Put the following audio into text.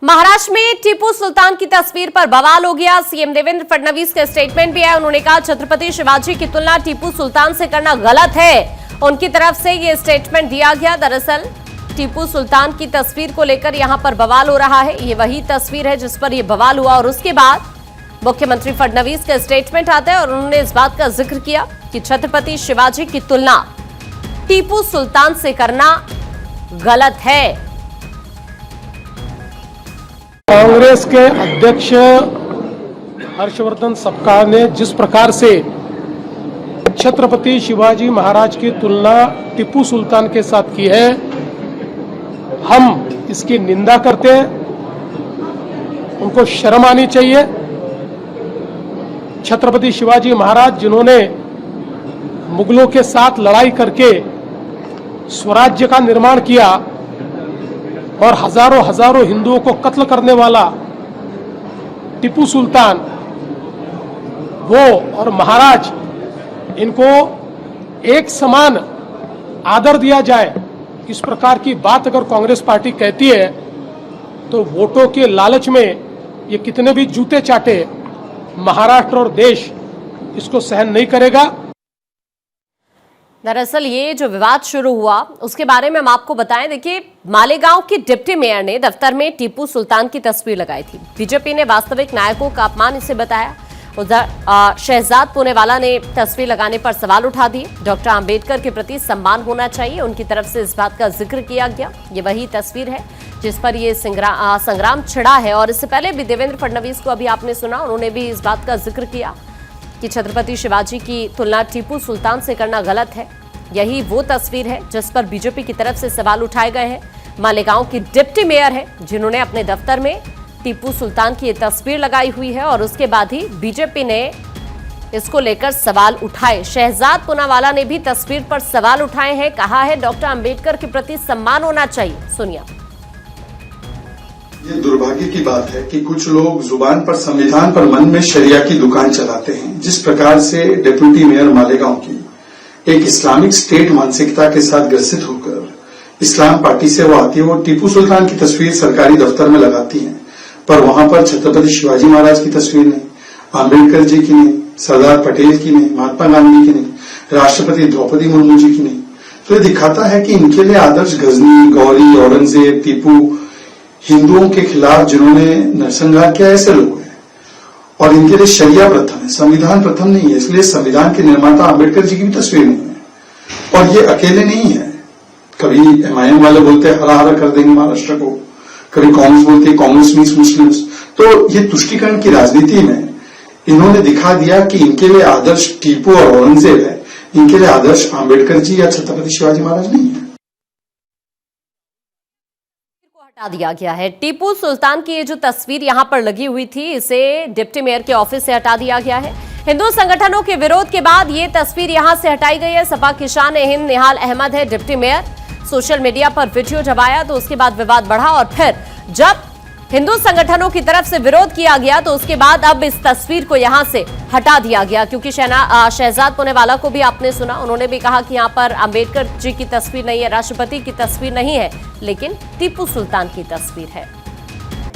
महाराष्ट्र में टीपू सुल्तान की तस्वीर पर बवाल हो गया। सीएम देवेंद्र फडणवीस का स्टेटमेंट भी है। उन्होंने कहा छत्रपति शिवाजी की तुलना टीपू सुल्तान से करना गलत है। उनकी तरफ से यह स्टेटमेंट दिया गया। दरअसल टीपू सुल्तान की तस्वीर को लेकर यहां पर बवाल हो रहा है। ये वही तस्वीर है जिस पर यह बवाल हुआ और उसके बाद मुख्यमंत्री फडणवीस का स्टेटमेंट आता है और उन्होंने इस बात का जिक्र किया कि छत्रपति शिवाजी की तुलना टीपू सुल्तान से करना गलत है। कांग्रेस के अध्यक्ष हर्षवर्धन सपकाळ ने जिस प्रकार से छत्रपति शिवाजी महाराज की तुलना टीपू सुल्तान के साथ की है, हम इसकी निंदा करते हैं। उनको शर्म आनी चाहिए। छत्रपति शिवाजी महाराज जिन्होंने मुगलों के साथ लड़ाई करके स्वराज्य का निर्माण किया और हजारों हजारों हिंदुओं को कत्ल करने वाला टीपू सुल्तान, वो और महाराज, इनको एक समान आदर दिया जाए, इस प्रकार की बात अगर कांग्रेस पार्टी कहती है तो वोटों के लालच में ये कितने भी जूते चाटे, महाराष्ट्र और देश इसको सहन नहीं करेगा। दरअसल ये जो विवाद शुरू हुआ उसके बारे में हम आपको बताएं। देखिए, मालेगांव की डिप्टी मेयर ने दफ्तर में टीपू सुल्तान की तस्वीर लगाई थी। बीजेपी ने वास्तविक नायकों का अपमान इसे बताया। उधर शहजाद पुनेवाला ने तस्वीर लगाने पर सवाल उठा दिए। डॉक्टर आंबेडकर के प्रति सम्मान होना चाहिए, उनकी तरफ से इस बात का जिक्र किया गया। ये वही तस्वीर है जिस पर ये संग्राम छिड़ा है और इससे पहले भी देवेंद्र फडणवीस को अभी आपने सुना, उन्होंने भी इस बात का जिक्र किया कि छत्रपति शिवाजी की तुलना टीपू सुल्तान से करना गलत है। यही वो तस्वीर है जिस पर बीजेपी की तरफ से सवाल उठाए गए हैं। मालेगांव की डिप्टी मेयर है जिन्होंने अपने दफ्तर में टीपू सुल्तान की ये तस्वीर लगाई हुई है और उसके बाद ही बीजेपी ने इसको लेकर सवाल उठाए। शहजाद पुनावाला ने भी तस्वीर पर सवाल उठाए हैं। कहा है डॉक्टर अंबेडकर के प्रति सम्मान होना चाहिए। सुनिए। ये दुर्भाग्य की बात है कि कुछ लोग जुबान पर, संविधान पर, मन में शरिया की दुकान चलाते हैं। जिस प्रकार से डिप्टी मेयर मालेगांव की एक इस्लामिक स्टेट मानसिकता के साथ ग्रसित होकर इस्लाम पार्टी से वो आती है, वो टीपू सुल्तान की तस्वीर सरकारी दफ्तर में लगाती हैं, पर वहां पर छत्रपति शिवाजी महाराज की तस्वीर नहीं, आम्बेडकर जी की नहीं, सरदार पटेल की नहीं, महात्मा गांधी की नहीं, राष्ट्रपति द्रौपदी मुर्मू जी की नहीं। तो ये दिखाता है कि इनके लिए आदर्श गजनी, गौरी, औरंगजेब, टीपू, हिंदुओं के खिलाफ जिन्होंने नरसंहार किया, ऐसे लोग हैं और इनके लिए शरिया प्रथम है, संविधान प्रथम नहीं है। इसलिए संविधान के निर्माता अम्बेडकर जी की भी तस्वीर नहीं है और ये अकेले नहीं है। कभी एमआईएम वाले बोलते हैं हरा हरा कर देंगे महाराष्ट्र को, कभी कांग्रेस बोलती है कांग्रेस मीन्स मुस्लिम्स। तो ये तुष्टीकरण की राजनीति में इन्होंने दिखा दिया कि इनके लिए आदर्श टीपू और औरंगजेब है, इनके लिए आदर्श अम्बेडकर जी या छत्रपति शिवाजी महाराज नहीं है। हटा दिया गया है। टीपू सुल्तान की ये जो तस्वीर यहां पर लगी हुई थी, इसे डिप्टी मेयर के ऑफिस से हटा दिया गया है। हिंदू संगठनों के विरोध के बाद ये तस्वीर यहां से हटाई गई है। सपा किसान हिंद निहाल अहमद है डिप्टी मेयर। सोशल मीडिया पर वीडियो जब आया तो उसके बाद विवाद बढ़ा और फिर जब हिंदू संगठनों की तरफ से विरोध किया गया तो उसके बाद अब इस तस्वीर को यहां से हटा दिया गया, क्योंकि शहजाद पुनेवाला को भी आपने सुना, उन्होंने भी कहा कि यहां पर अंबेडकर जी की तस्वीर नहीं है, राष्ट्रपति की तस्वीर नहीं है, लेकिन टीपू सुल्तान की तस्वीर है।